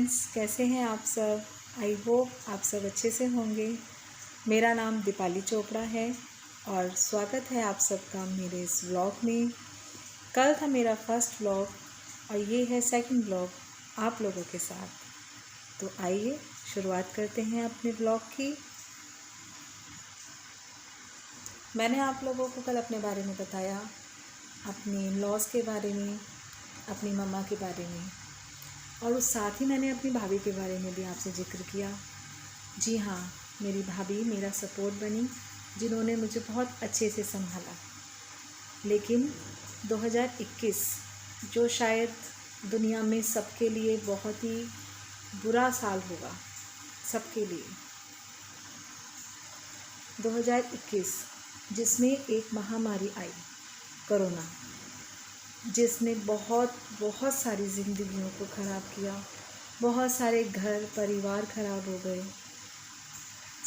Friends, कैसे हैं आप सब। आई होप आप सब अच्छे से होंगे। मेरा नाम दीपाली चोपड़ा है और स्वागत है आप सबका मेरे इस व्लॉग में। कल था मेरा फर्स्ट व्लॉग और ये है सेकंड व्लॉग आप लोगों के साथ। तो आइए शुरुआत करते हैं अपने व्लॉग की। मैंने आप लोगों को कल अपने बारे में बताया, अपने इन-लॉज़ के बारे में, अपनी मम्मा के बारे में, और उस साथ ही मैंने अपनी भाभी के बारे में भी आपसे जिक्र किया। जी हाँ, मेरी भाभी मेरा सपोर्ट बनी, जिन्होंने मुझे बहुत अच्छे से संभाला। लेकिन 2021 जो शायद दुनिया में सबके लिए बहुत ही बुरा साल होगा, सबके लिए 2021 जिसमें एक महामारी आई, कोरोना, जिसने बहुत सारी ज़िंदगियों को ख़राब किया। बहुत सारे घर परिवार ख़राब हो गए।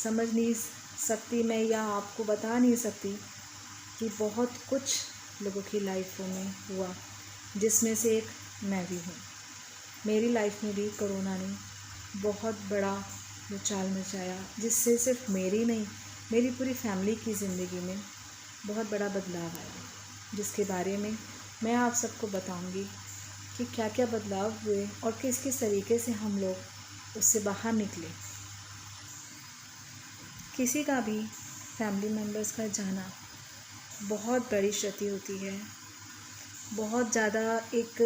समझ नहीं सकती मैं या आपको बता नहीं सकती कि बहुत कुछ लोगों की लाइफों में हुआ, जिसमें से एक मैं भी हूँ। मेरी लाइफ में भी कोरोना ने बहुत बड़ा उछाल मचाया, जिससे सिर्फ मेरी नहीं, मेरी पूरी फैमिली की ज़िंदगी में बहुत बड़ा बदलाव आया, जिसके बारे में मैं आप सबको बताऊंगी कि क्या क्या बदलाव हुए और किस किस तरीके से हम लोग उससे बाहर निकले। किसी का भी फैमिली मेम्बर्स का जाना बहुत बड़ी क्षति होती है, बहुत ज़्यादा एक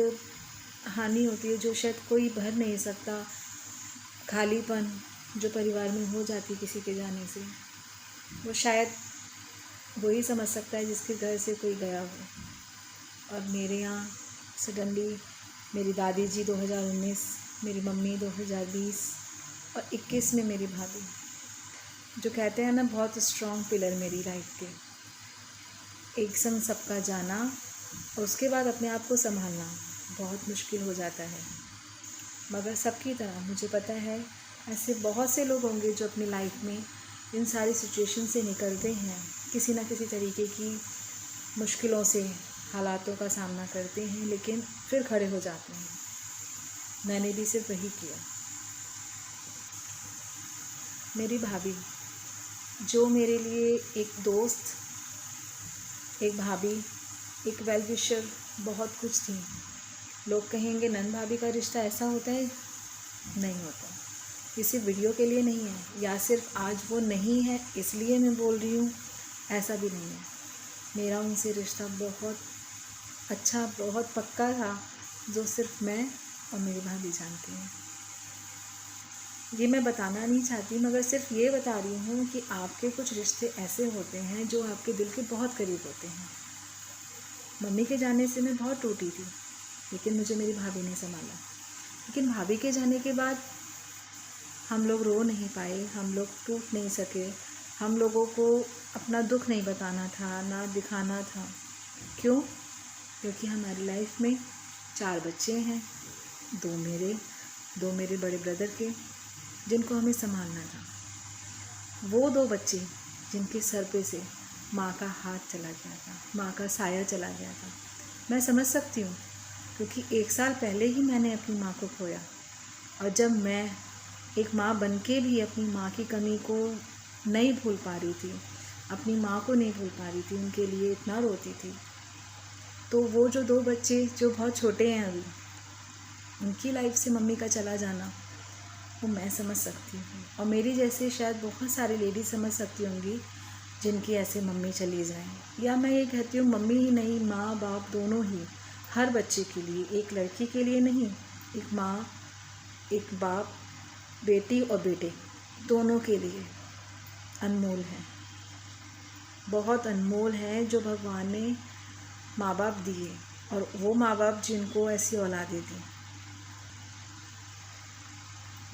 हानि होती है जो शायद कोई भर नहीं सकता। खालीपन जो परिवार में हो जाती किसी के जाने से, वो शायद वही समझ सकता है जिसके घर से कोई गया हो। और मेरे यहाँ सडनली मेरी दादी जी 2019, मेरी मम्मी 2020 और 21 में मेरी भाभी, जो कहते हैं ना बहुत स्ट्रॉन्ग पिलर मेरी लाइफ के, एक संग सबका जाना और उसके बाद अपने आप को संभालना बहुत मुश्किल हो जाता है। मगर सबकी तरह मुझे पता है ऐसे बहुत से लोग होंगे जो अपनी लाइफ में इन सारी सिचुएशन से निकलते हैं, किसी ना किसी तरीके की मुश्किलों से, हालातों का सामना करते हैं, लेकिन फिर खड़े हो जाते हैं। मैंने भी सिर्फ वही किया। मेरी भाभी जो मेरे लिए एक दोस्त, एक भाभी, एक वेल विशर, बहुत कुछ थी। लोग कहेंगे नंद भाभी का रिश्ता ऐसा होता है, नहीं होता। किसी वीडियो के लिए नहीं है, या सिर्फ आज वो नहीं है इसलिए मैं बोल रही हूँ, ऐसा भी नहीं है। मेरा उनसे रिश्ता बहुत अच्छा, बहुत पक्का था, जो सिर्फ मैं और मेरी भाभी जानती हैं। ये मैं बताना नहीं चाहती, मगर सिर्फ ये बता रही हूँ कि आपके कुछ रिश्ते ऐसे होते हैं जो आपके दिल के बहुत करीब होते हैं। मम्मी के जाने से मैं बहुत टूटी थी, लेकिन मुझे मेरी भाभी ने संभाला। लेकिन भाभी के जाने के बाद हम लोग रो नहीं पाए, हम लोग टूट नहीं सके। हम लोगों को अपना दुख नहीं बताना था, ना दिखाना था। क्यों? क्योंकि हमारी लाइफ में 4 बच्चे हैं, 2 मेरे बड़े ब्रदर के, जिनको हमें संभालना था। वो 2 बच्चे जिनके सर पे से माँ का हाथ चला गया था, माँ का साया चला गया था। मैं समझ सकती हूँ, क्योंकि 1 साल पहले ही मैंने अपनी माँ को खोया। और जब मैं एक माँ बन के भी अपनी माँ की कमी को नहीं भूल पा रही थी, अपनी माँ को नहीं भूल पा रही थी, उनके लिए इतना रोती थी, तो वो जो 2 बच्चे जो बहुत छोटे हैं अभी, उनकी लाइफ से मम्मी का चला जाना, वो मैं समझ सकती हूँ। और मेरी जैसे शायद बहुत सारी लेडीज समझ सकती होंगी जिनकी ऐसे मम्मी चली जाए। या मैं ये कहती हूँ, मम्मी ही नहीं, माँ बाप दोनों ही, हर बच्चे के लिए, एक लड़की के लिए नहीं, एक माँ, एक बाप, बेटी और बेटे, दोनों के लिए अनमोल है, बहुत अनमोल है जो भगवान ने माँ बाप दिए। और वो माँ बाप जिनको ऐसी औलादें दी।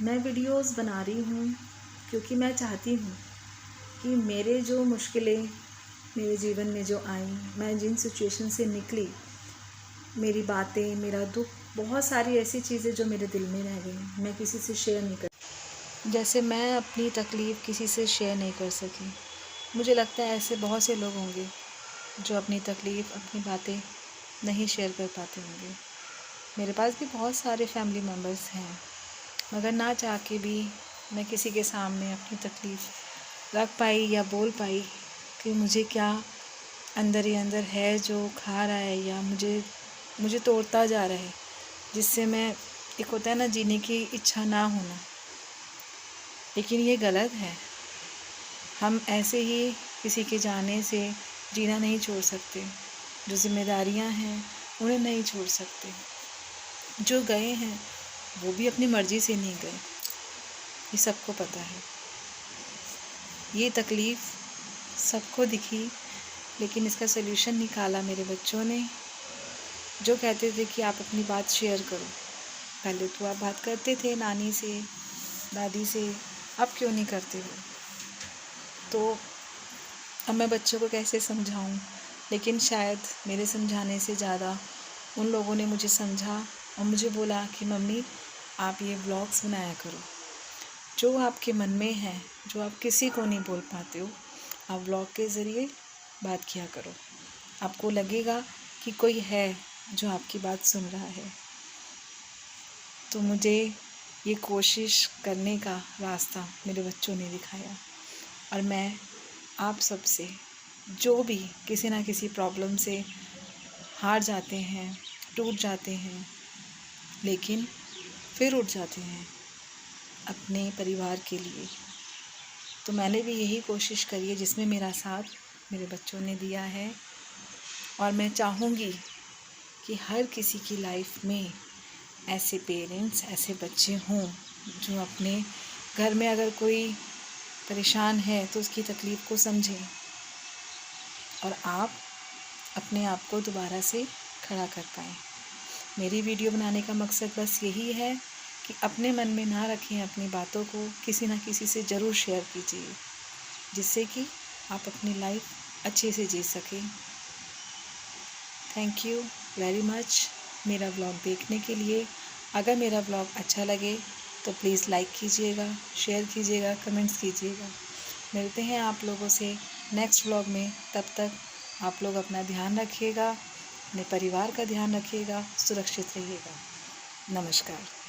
मैं वीडियोस बना रही हूँ क्योंकि मैं चाहती हूँ कि मेरे जो मुश्किलें मेरे जीवन में जो आई, मैं जिन सिचुएशन से निकली, मेरी बातें, मेरा दुख, बहुत सारी ऐसी चीज़ें जो मेरे दिल में रह गई, मैं किसी से शेयर नहीं कर, जैसे मैं अपनी तकलीफ़ किसी से शेयर नहीं कर सकी। मुझे लगता है ऐसे बहुत से लोग होंगे जो अपनी तकलीफ़, अपनी बातें नहीं शेयर कर पाते होंगे। मेरे पास भी बहुत सारे फैमिली मेम्बर्स हैं मगर ना चाह के भी मैं किसी के सामने अपनी तकलीफ़ रख पाई या बोल पाई कि मुझे क्या अंदर ही अंदर है जो खा रहा है या मुझे तोड़ता जा रहा है, जिससे मैं एक होता है ना जीने की इच्छा ना होना। लेकिन ये गलत है। हम ऐसे ही किसी के जाने से जीना नहीं छोड़ सकते। जो जिम्मेदारियां हैं उन्हें नहीं छोड़ सकते। जो गए हैं वो भी अपनी मर्ज़ी से नहीं गए, ये सबको पता है। ये तकलीफ़ सबको दिखी, लेकिन इसका सलूशन निकाला मेरे बच्चों ने, जो कहते थे कि आप अपनी बात शेयर करो। पहले तो आप बात करते थे नानी से, दादी से, अब क्यों नहीं करते हो? तो अब मैं बच्चों को कैसे समझाऊं? लेकिन शायद मेरे समझाने से ज़्यादा उन लोगों ने मुझे समझा और मुझे बोला कि मम्मी आप ये व्लॉग्स बनाया करो। जो आपके मन में है, जो आप किसी को नहीं बोल पाते हो, आप व्लॉग के ज़रिए बात किया करो। आपको लगेगा कि कोई है जो आपकी बात सुन रहा है। तो मुझे ये कोशिश करने का रास्ता मेरे बच्चों ने दिखाया, और मैं आप सब से, जो भी किसी ना किसी प्रॉब्लम से हार जाते हैं, टूट जाते हैं, लेकिन फिर उठ जाते हैं अपने परिवार के लिए, तो मैंने भी यही कोशिश करी है जिसमें मेरा साथ मेरे बच्चों ने दिया है। और मैं चाहूँगी कि हर किसी की लाइफ में ऐसे पेरेंट्स, ऐसे बच्चे हों जो अपने घर में अगर कोई परेशान है तो उसकी तकलीफ़ को समझें और आप अपने आप को दोबारा से खड़ा कर पाएँ। मेरी वीडियो बनाने का मकसद बस यही है कि अपने मन में ना रखें, अपनी बातों को किसी ना किसी से ज़रूर शेयर कीजिए, जिससे कि आप अपनी लाइफ अच्छे से जी सकें। थैंक यू वेरी मच मेरा व्लॉग देखने के लिए। अगर मेरा व्लॉग अच्छा लगे तो प्लीज़ लाइक कीजिएगा, शेयर कीजिएगा, कमेंट्स कीजिएगा। मिलते हैं आप लोगों से नेक्स्ट व्लॉग में। तब तक आप लोग अपना ध्यान रखिएगा, अपने परिवार का ध्यान रखिएगा, सुरक्षित रहिएगा। नमस्कार।